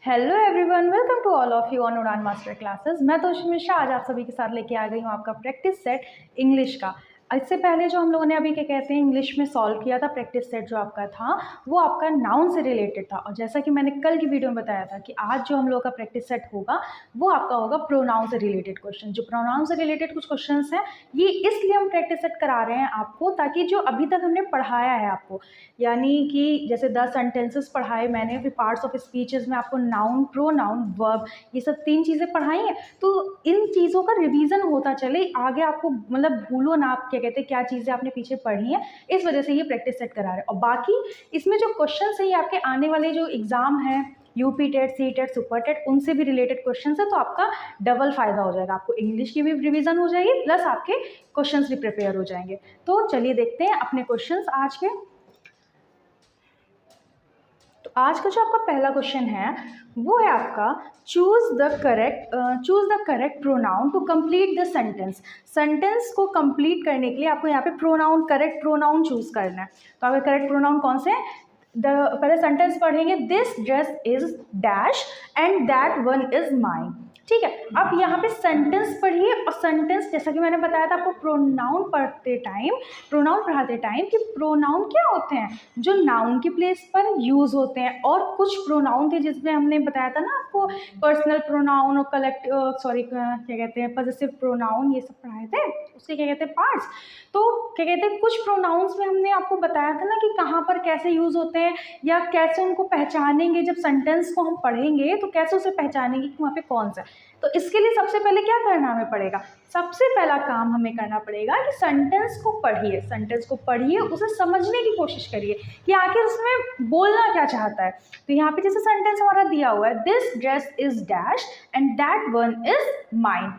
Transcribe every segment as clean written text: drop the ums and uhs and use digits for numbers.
Hello everyone, welcome to all of you on Udaan master classes. मैं तो मिश्रा आज आप सभी के साथ लेके आ गई हूँ आपका प्रैक्टिस सेट इंग्लिश का। इससे पहले जो हम लोगों ने अभी क्या कहते हैं इंग्लिश में सॉल्व किया था प्रैक्टिस सेट जो आपका था वो आपका नाउन से रिलेटेड था। और जैसा कि मैंने कल की वीडियो में बताया था कि आज जो हम लोगों का प्रैक्टिस सेट होगा वो आपका होगा प्रोनाउन से रिलेटेड क्वेश्चन। जो प्रोनाउन से रिलेटेड कुछ क्वेश्चन हैं ये इसलिए हम प्रैक्टिस सेट करा रहे हैं आपको, ताकि जो अभी तक हमने पढ़ाया है आपको, यानी कि जैसे 10 सेंटेंसेस पढ़ाए मैंने, फिर पार्ट्स ऑफ स्पीचेस में आपको नाउन, प्रोनाउन, वर्ब, ये सब 3 चीज़ें पढ़ाई हैं। तो इन चीज़ों का रिवीजन होता चले, आगे आपको मतलब भूलो ना आप क्या कहते हैं क्या चीज़ें आपने पीछे पढ़ी हैं। इस वजह से ये प्रैक्टिस सेट करा रहे हैं। और बाकी इसमें जो क्वेश्चन है ये आपके आने वाले जो एग्ज़ाम है UP TET, C TET, super TET, उनसे भी रिलेटेड क्वेश्चन है। तो आपका डबल फायदा हो जाएगा, आपको इंग्लिश की भी रिवीजन हो जाएगी प्लस आपके क्वेश्चंस भी प्रिपेयर हो जाएंगे। तो चलिए देखते हैं अपने क्वेश्चंस आज के। तो आज का जो आपका पहला क्वेश्चन है वो है आपका choose the correct pronoun to complete the sentence. Sentence को कंप्लीट करने के लिए आपको यहाँ पे प्रोनाउन, करेक्ट प्रोनाउन चूज करना है। तो आपके करेक्ट प्रोनाउन कौन से हैं? पहले सेंटेंस पढ़ेंगे, this dress is dash and that one is mine. ठीक है, अब यहाँ पे सेंटेंस पढ़िए। और सेंटेंस जैसा कि मैंने बताया था आपको प्रोनाउन पढ़ाते टाइम कि प्रोनाउन क्या होते हैं जो नाउन के प्लेस पर यूज होते हैं। और कुछ प्रोनाउन थे जिसमें हमने बताया था ना आपको पर्सनल प्रोनाउन और क्या कहते हैं पॉजेसिव प्रोनाउन, ये सब पढ़ाए थे, उसके क्या कहते हैं पार्ट्स। तो क्या कहते हैं कुछ प्रोनाउंस में हमने आपको बताया था ना कि कहाँ पर कैसे यूज होते हैं या कैसे उनको पहचानेंगे। जब सेंटेंस को हम पढ़ेंगे तो कैसे उसे पहचानेंगे कि वहाँ पे कौन सा। तो इसके लिए सबसे पहले क्या करना हमें पड़ेगा, सबसे पहला काम हमें करना पड़ेगा कि सेंटेंस को पढ़िए, उसे समझने की कोशिश करिए कि आखिर उसमें बोलना क्या चाहता है। तो यहाँ पे जैसे सेंटेंस हमारा दिया हुआ है, this dress is dash and that one is mine.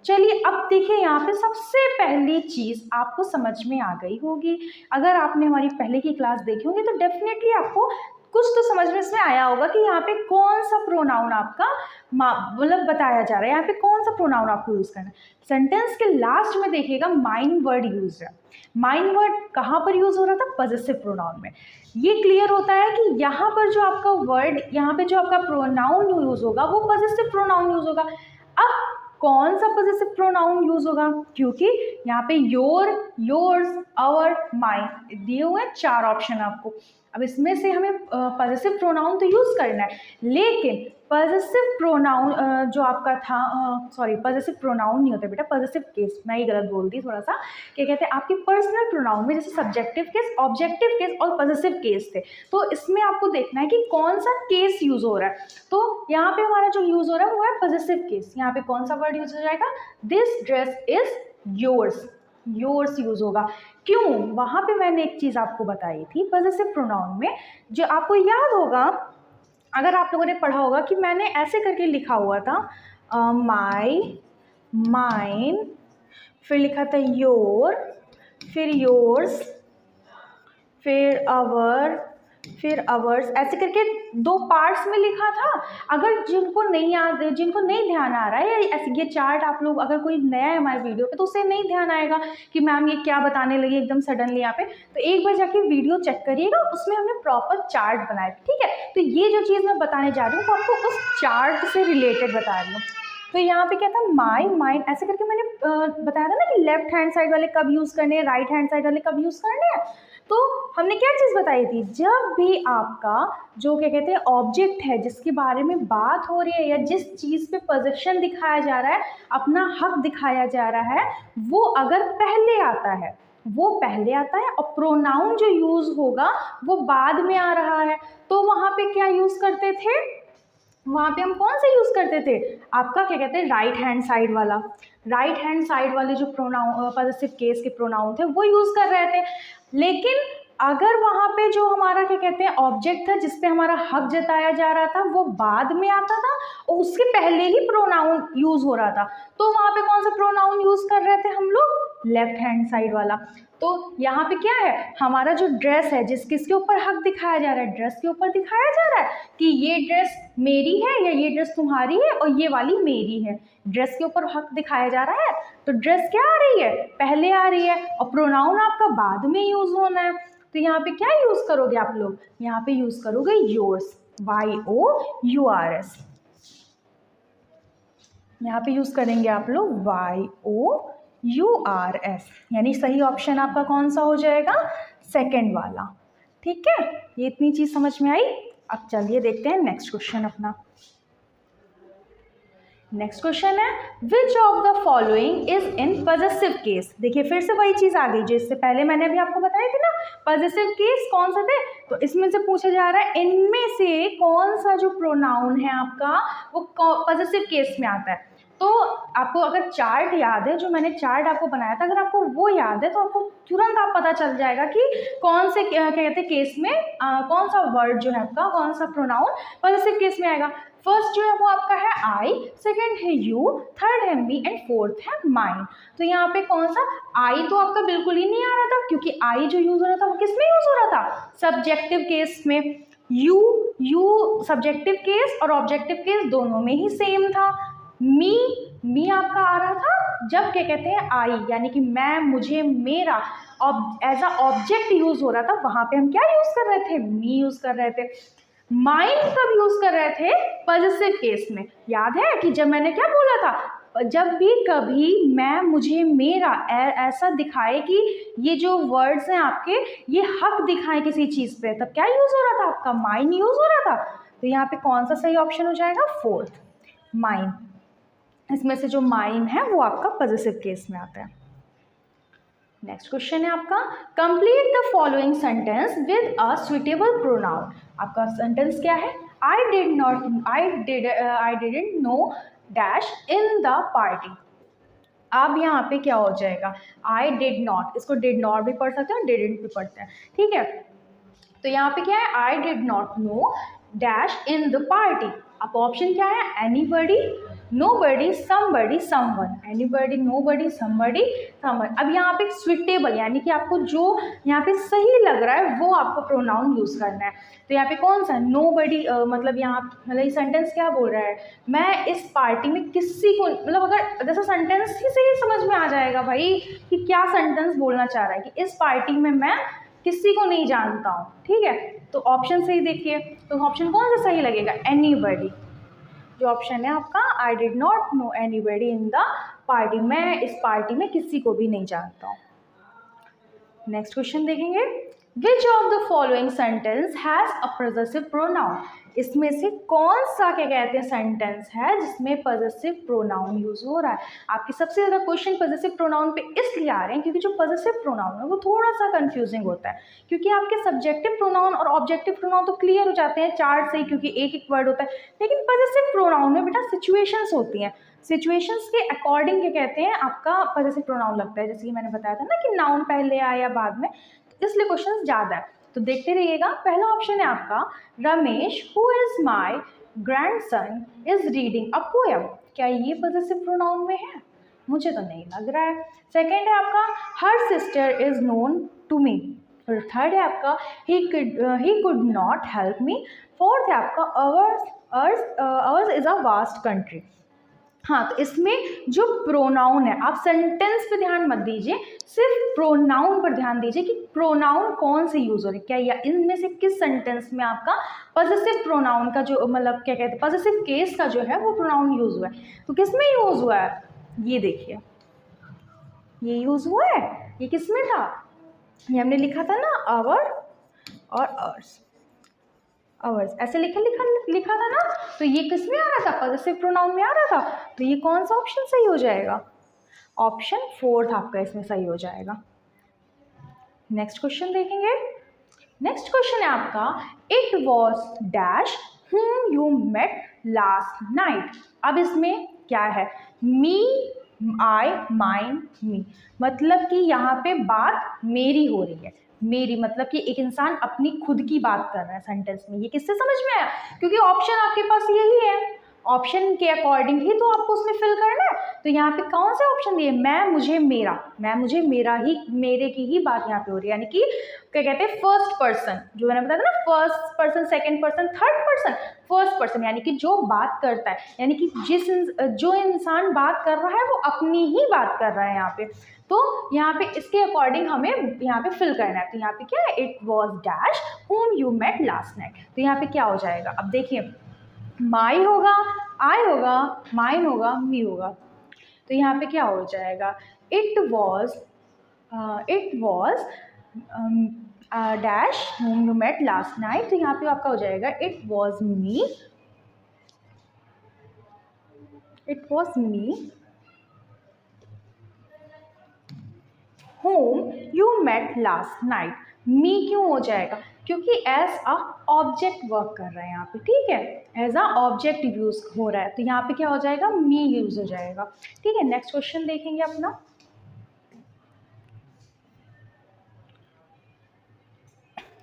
चलिए अब देखिए यहाँ पे सबसे पहली चीज़ आपको समझ में आ गई होगी। अगर आपने हमारी पहले की क्लास देखी होगी तो डेफिनेटली आपको कुछ तो समझ में इसमें आया होगा कि यहाँ पे कौन सा प्रोनाउन आपका मतलब बताया जा रहा है, यहाँ पे कौन सा प्रोनाउन आपको यूज़ करना है। सेंटेंस के लास्ट में देखिएगा माइन वर्ड यूज है। माइन वर्ड कहाँ पर यूज हो रहा था? पॉजेसिव प्रोनाउन में। ये क्लियर होता है कि यहाँ पर जो आपका वर्ड, यहाँ पे जो आपका प्रोनाउन यूज होगा वो पॉजेसिव प्रोनाउन यूज होगा। अब कौन सा पॉजेसिव प्रोनाउन यूज होगा? क्योंकि यहाँ पे योर, योर्स, आवर, माइन दिए हुए 4 ऑप्शन आपको। अब इसमें से हमें पॉजेसिव प्रोनाउन तो यूज करना है, लेकिन पॉजेसिव प्रोनाउन जो आपका था पॉजेसिव प्रोनाउन नहीं होता बेटा, पॉजेसिव केस, मैं ये गलत बोल दी थोड़ा सा। क्या कहते हैं आपके पर्सनल प्रोनाउन में जैसे सब्जेक्टिव केस, ऑब्जेक्टिव केस और पॉजेसिव केस थे। तो इसमें आपको देखना है कि कौन सा केस यूज हो रहा है। तो यहाँ पे हमारा जो यूज हो रहा है वो है पॉजेसिव केस। यहाँ पे कौन सा वर्ड यूज हो जाएगा? This dress is yours. Yours use होगा। क्यों? वहां पे मैंने एक चीज आपको बताई थी पॉजेसिव प्रोनाउन में, जो आपको याद होगा अगर आप लोगों ने पढ़ा होगा कि मैंने ऐसे करके लिखा हुआ था माई, माइन, फिर लिखा था योर, फिर योर्स, फिर आवर, फिर आवर्स, ऐसे करके 2 पार्ट्स में लिखा था। अगर जिनको नहीं ध्यान आ रहा है या ऐसे ये चार्ट आप लोग, अगर कोई नया है हमारे वीडियो पे तो उसे नहीं ध्यान आएगा कि मैम ये क्या बताने लगी एकदम सडनली यहाँ पे, तो एक बार जाके वीडियो चेक करिएगा, उसमें हमने प्रॉपर चार्ट बनाया। ठीक है, तो ये जो चीज़ मैं बताने जा रही हूँ तो आपको उस चार्ट से रिलेटेड बता रही हूँ। तो यहाँ पे क्या था, माई, माइन, ऐसे करके मैंने बताया था ना कि लेफ्ट हैंड साइड वाले कब यूज़ करने हैं, राइट हैंड साइड वाले कब यूज़ करने हैं। तो हमने क्या चीज़ बताई थी, जब भी आपका जो क्या कहते हैं ऑब्जेक्ट है जिसके बारे में बात हो रही है या जिस चीज़ पे पोजीशन दिखाया जा रहा है, अपना हक दिखाया जा रहा है, वो अगर पहले आता है और प्रोनाउन जो यूज़ होगा वो बाद में आ रहा है, तो वहाँ पे क्या यूज़ करते थे? वहाँ पे हम कौन सा यूज़ करते थे? आपका क्या कहते हैं राइट हैंड साइड वाले जो प्रोनाउन पॉजेसिव केस के प्रोनाउन थे वो यूज़ कर रहे थे। लेकिन अगर वहाँ पे जो हमारा क्या कहते हैं ऑब्जेक्ट था जिस पे हमारा हक जताया जा रहा था वो बाद में आता था और उसके पहले ही प्रोनाउन यूज़ हो रहा था, तो वहाँ पे कौन सा प्रोनाउन यूज़ कर रहे थे हम लोग? लेफ्ट हैंड साइड वाला। तो यहाँ पे क्या है, हमारा जो ड्रेस है किसके ऊपर हक दिखाया जा रहा है? ड्रेस के ऊपर दिखाया जा रहा है कि ये ड्रेस मेरी है या ये ड्रेस तुम्हारी है और ये वाली मेरी है। ड्रेस के ऊपर हक दिखाया जा रहा है, तो ड्रेस क्या आ रही है? पहले आ रही है और प्रोनाउन आपका बाद में यूज होना है। तो यहाँ पे क्या यूज करोगे आप लोग? यहाँ पे यूज करोगे योर्स। YOURS, यहाँ पे यूज़ करेंगे आप लोग YOURS, यानी सही ऑप्शन आपका कौन सा हो जाएगा, सेकंड वाला। ठीक है, ये इतनी चीज़ समझ में आई। अब चलिए देखते हैं नेक्स्ट क्वेश्चन अपना। नेक्स्ट क्वेश्चन है which of the following is in positive case. देखिए फिर से वही चीज़ आ गई जो इससे पहले मैंने अभी आपको बताई थी ना, पॉजिटिव केस कौन सा थे, तो इसमें से पूछा जा रहा है इनमें से कौन सा जो प्रोनाउन है आपका वो पॉजिटिव केस में आता है। तो आपको अगर चार्ट याद है, जो मैंने चार्ट आपको बनाया था, अगर आपको वो याद है तो आपको तुरंत आप पता चल जाएगा कि कौन से क्या कहते हैं केस में कौन सा वर्ड जो है आपका, कौन सा प्रोनाउन पॉजिटिव केस में आएगा। फर्स्ट जो है वो आपका है आई, सेकंड है यू, थर्ड है मी एंड फोर्थ है माइन। तो यहाँ पे कौन सा, आई तो आपका बिल्कुल ही नहीं आ रहा था, क्योंकि आई जो यूज हो रहा था वो किस में यूज हो रहा था, सब्जेक्टिव केस में। यू सब्जेक्टिव केस और ऑब्जेक्टिव केस दोनों में ही सेम था। मी आपका आ रहा था जब क्या कहते हैं आई, यानी कि मैं, मुझे, मेरा एज अ ऑब्जेक्ट यूज हो रहा था, वहां पे हम क्या यूज कर रहे थे, मी यूज कर रहे थे। माइंड कब यूज कर रहे थे, पॉजिटिव केस में। याद है कि जब मैंने क्या बोला था, जब भी कभी मैं, मुझे, मेरा ऐसा दिखाए कि ये जो वर्ड्स हैं आपके ये हक दिखाएं किसी चीज पे, तब क्या यूज हो रहा था, आपका माइंड यूज हो रहा था। तो यहाँ पे कौन सा सही ऑप्शन हो जाएगा, फोर्थ, माइंड। इसमें से जो माइंड है वो आपका पॉजिटिव केस में आता है। नेक्स्ट क्वेश्चन है आपका complete the following sentence with a suitable pronoun. आपका सेंटेंस क्या है, I didn't know dash in the party. अब यहाँ पे क्या हो जाएगा, आई डिड नॉट, इसको डिड नॉट भी पढ़ सकते हैं, डिडंट भी पढ़ते हैं, ठीक है। तो यहाँ पे क्या है, I did not know dash in the party. अब ऑप्शन क्या है, anybody, nobody, somebody, someone. Anybody, nobody, somebody, someone. अब यहाँ पे स्विटेबल यानी कि आपको जो यहाँ पे सही लग रहा है वो आपको प्रोनाउन यूज करना है। तो यहाँ पे कौन सा, नोबडी, मतलब यहाँ मतलब ये सेंटेंस क्या बोल रहा है, मैं इस पार्टी में किसी को, मतलब अगर जैसा सेंटेंस ही से ही समझ में आ जाएगा भाई कि क्या सेंटेंस बोलना चाह रहा है, कि इस पार्टी में मैं किसी को नहीं जानता हूँ, ठीक है। तो ऑप्शन से ही देखिए, तो ऑप्शन कौन सा सही लगेगा, एनीबडी। जो ऑप्शन है आपका, I did not know anybody in the party, मैं इस पार्टी में किसी को भी नहीं जानता हूँ। नेक्स्ट क्वेश्चन देखेंगे, which of the following sentence has a positive pronoun. इसमें से कौन सा क्या कहते हैं सेंटेंस है जिसमें पॉजिटिव प्रोनाउन यूज हो रहा है। आपकी सबसे ज़्यादा क्वेश्चन पॉजिटिव प्रोनाउन पे इसलिए आ रहे हैं क्योंकि जो पॉजिटिव प्रोनाउन है वो थोड़ा सा कंफ्यूजिंग होता है, क्योंकि आपके सब्जेक्टिव प्रोनाउन और ऑब्जेक्टिव प्रोनाउन तो क्लियर हो जाते हैं चार्ट से ही, क्योंकि एक एक वर्ड होता है। लेकिन पॉजिटिव प्रोनाउन में बेटा सिचुएशंस होती हैं, सिचुएशंस के अकॉर्डिंग क्या कहते हैं आपका पॉजिटिव प्रोनाउन लगता है। जैसे कि मैंने बताया था ना कि नाउन पहले आया बाद में, इसलिए क्वेश्चन ज़्यादा है, तो देखते रहिएगा। पहला ऑप्शन है आपका, Ramesh who is my grandson is reading a poem. क्या ये पॉजिटिव प्रोनाउन में है, मुझे तो नहीं लग रहा है। सेकेंड है आपका, her sister is known to me. और थर्ड है आपका, he could not help me. Fourth है आपका, hours is a vast country. हाँ, तो इसमें जो प्रोनाउन है, आप सेंटेंस पे ध्यान मत दीजिए, सिर्फ प्रोनाउन पर ध्यान दीजिए कि प्रोनाउन कौन से यूज हो रहे हैं, क्या या इनमें से किस सेंटेंस में आपका पॉजिटिव प्रोनाउन का जो मतलब क्या कहते हैं पॉजिटिव केस का जो है वो प्रोनाउन यूज हुआ है। तो किस में यूज हुआ है, ये देखिए, ये यूज हुआ है, ये किस में था, ये हमने लिखा था ना, आवर और अर्स, आवर्स ऐसे लिखा था ना, तो ये किस में आ रहा था, पॉजिटिव प्रोनाउन में आ रहा था। तो ये कौन सा ऑप्शन सही हो जाएगा, ऑप्शन फोर्थ आपका इसमें सही हो जाएगा। नेक्स्ट क्वेश्चन देखेंगे। नेक्स्ट क्वेश्चन है आपका, it was dash whom you met last night। अब इसमें क्या है, मी, आई, माइन, मी, मतलब कि यहाँ पे बात मेरी हो रही है। मेरी मतलब कि एक इंसान अपनी खुद की बात कर रहा है सेंटेंस में। ये किससे समझ में आया, क्योंकि ऑप्शन आपके पास यही है, ऑप्शन के अकॉर्डिंग ही तो आपको उसमें फिल करना है। तो यहाँ पे कौन से ऑप्शन दिए, मैं मुझे मेरा, मैं मुझे मेरा ही, मेरे की ही बात यहाँ पे हो रही है, यानी कि क्या कहते हैं फर्स्ट पर्सन, जो मैंने बताया था ना first person, second person, third person, first person, यानी कि जो बात करता है, यानी कि जो इंसान बात कर रहा है वो अपनी ही बात कर रहा है यहाँ पे। तो यहाँ पे इसके अकॉर्डिंग हमें यहाँ पे फिल करना है। तो यहाँ पे क्या है, it was dash whom you met last night। तो यहाँ पे क्या हो जाएगा, अब देखिए माई होगा, आई होगा, माइन होगा, मी होगा। तो यहाँ पे क्या हो जाएगा, it was dash whom you met last night। तो यहाँ पे आपका हो जाएगा it was me, it was me whom you met last night। मी क्यों हो जाएगा, क्योंकि एज अ ऑब्जेक्ट वर्क कर रहा है यहाँ पे, ठीक है, एज अ ऑब्जेक्ट यूज हो रहा है। तो यहाँ पे क्या हो जाएगा, मी यूज हो जाएगा। ठीक है, नेक्स्ट क्वेश्चन देखेंगे अपना।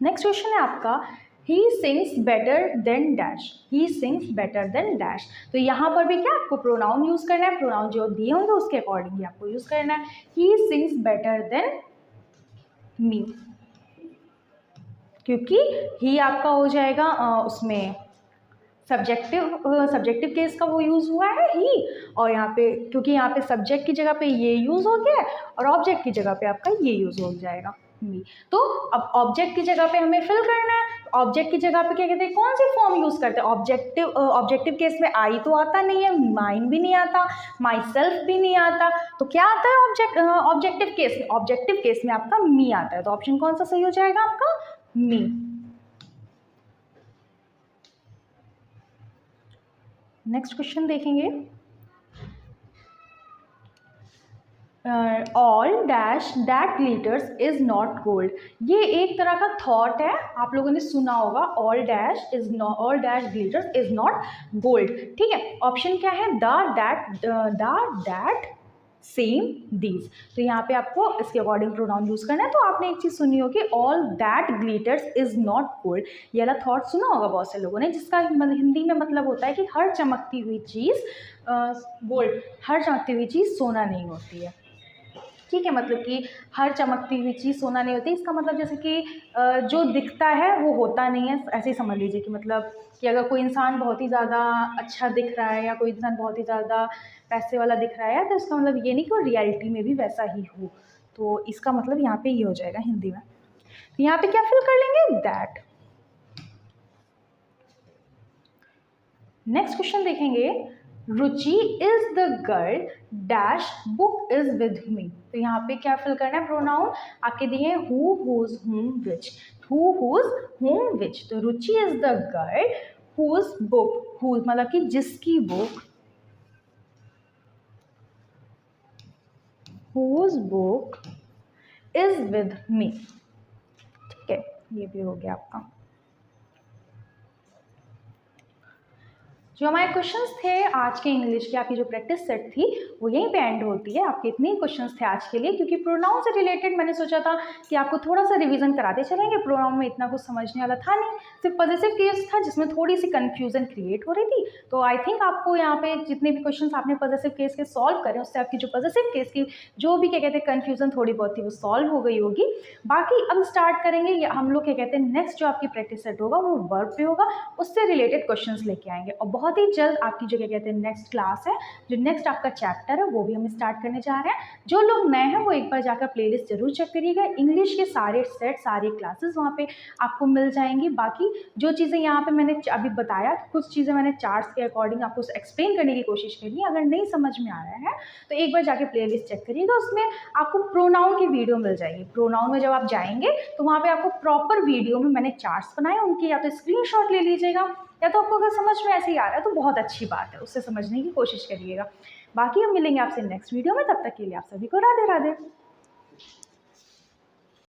नेक्स्ट क्वेश्चन है आपका, he sings better than dash, he sings better than dash. तो यहाँ पर भी क्या आपको प्रोनाउन यूज करना है, प्रोनाउन जो दिए होंगे उसके अकॉर्डिंग ही आपको यूज करना है। He sings better than me, क्योंकि ही आपका हो जाएगा उसमें सब्जेक्टिव केस का वो यूज़ हुआ है ही, और यहाँ पे क्योंकि यहाँ पे सब्जेक्ट की जगह पे ये यूज़ हो गया है और ऑब्जेक्ट की जगह पे आपका ये यूज़ हो जाएगा मी। तो अब ऑब्जेक्ट की जगह पे हमें फिल करना है। ऑब्जेक्ट की जगह पे क्या कहते हैं, कौन सी फॉर्म यूज़ करते हैं, ऑब्जेक्टिव केस में आई तो आता नहीं है, माइन भी नहीं आता, माई सेल्फ भी नहीं आता, तो क्या आता है ऑब्जेक्टिव केस में, ऑब्जेक्टिव केस में आपका मी आता है। तो ऑप्शन कौन सा सही हो जाएगा आपका, मी। नेक्स्ट क्वेश्चन देखेंगे, all dash that glitters is not gold. ये एक तरह का थॉट है, आप लोगों ने सुना होगा, all dash glitters is not gold. ठीक है, ऑप्शन क्या है, द दैट सेम दीज। तो यहाँ पे आपको इसके अकॉर्डिंग प्रोनाउन यूज करना है। तो आपने एक चीज़ सुनी होगी, all that glitters is not gold, ये वाला थॉट सुना होगा बहुत से लोगों ने, जिसका हिंदी में मतलब होता है कि हर चमकती हुई चीज़ गोल्ड, हर चमकती हुई चीज़ सोना नहीं होती है। ठीक है, मतलब कि हर चमकती हुई चीज़ सोना नहीं होती, इसका मतलब जैसे कि जो दिखता है वो होता नहीं है, ऐसे ही समझ लीजिए कि मतलब कि अगर कोई इंसान बहुत ही ज़्यादा अच्छा दिख रहा है या कोई इंसान बहुत ही ज़्यादा पैसे वाला दिख रहा है, तो इसका मतलब ये नहीं कि वो रियलिटी में भी वैसा ही हो। तो इसका मतलब यहाँ पे ये हो जाएगा हिंदी में। तो यहाँ पे क्या फिल कर लेंगे, दैट। नेक्स्ट क्वेश्चन देखेंगे, Ruchi is the girl dash book is with me. तो यहाँ पे क्या फिल करना है, प्रोनाउन आपके दिए who, whose, whom, which, who, whose, whom, which. तो Ruchi is the girl whose book, whose मतलब कि जिसकी book, whose book is with me. ठीक है, ये भी हो गया आपका। जो हमारे क्वेश्चंस थे आज के इंग्लिश की, आपकी जो प्रैक्टिस सेट थी वो यहीं पे एंड होती है। आपके इतने ही क्वेश्चंस थे आज के लिए, क्योंकि प्रोनाउन से रिलेटेड मैंने सोचा था कि आपको थोड़ा सा रिवीजन कराते चलेंगे। प्रोनाउन में इतना कुछ समझने वाला था नहीं, सिर्फ पॉजिटिव केस था जिसमें थोड़ी सी कन्फ्यूजन क्रिएट हो रही थी। तो आई थिंक आपको यहाँ पे जितने भी क्वेश्चन आपने पॉजिटिव केस के सॉल्व करें, उससे आपकी जो पॉजिटिव केस की जो भी क्या कहते हैं कन्फ्यूजन थोड़ी बहुत थी वो सॉल्व हो गई होगी। बाकी अब स्टार्ट करेंगे हम लोग क्या कहते हैं, नेक्स्ट जो आपकी प्रैक्टिस सेट होगा वो वर्ब पे होगा, उससे रिलेटेड क्वेश्चन लेके आएंगे। और बहुत ही जल्द आपकी जो क्या कहते हैं नेक्स्ट क्लास है, जो नेक्स्ट आपका चैप्टर है वो भी हम स्टार्ट करने जा रहे हैं। जो लोग नए हैं वो एक बार जाकर प्लेलिस्ट जरूर चेक करिएगा, इंग्लिश के सारे सेट, सारी क्लासेस वहाँ पे आपको मिल जाएंगी। बाकी जो चीज़ें यहाँ पे मैंने अभी बताया, कुछ चीज़ें मैंने चार्ट्स के अकॉर्डिंग आपको एक्सप्लेन करने की कोशिश करी, अगर नहीं समझ में आ रहा है तो एक बार जाके प्लेलिस्ट चेक करिएगा, उसमें आपको प्रोनाउन की वीडियो मिल जाएगी। प्रोनाउन में जब आप जाएंगे तो वहाँ पे आपको प्रॉपर वीडियो में मैंने चार्ट्स बनाए, उनकी या तो स्क्रीनशॉट ले लीजिएगा, या तो आपको अगर समझ में ऐसे ही आ रहा है तो बहुत अच्छी बात है, उससे समझने की कोशिश करिएगा। बाकी हम मिलेंगे आपसे नेक्स्ट वीडियो में, तब तक के लिए आप सभी को राधे राधे।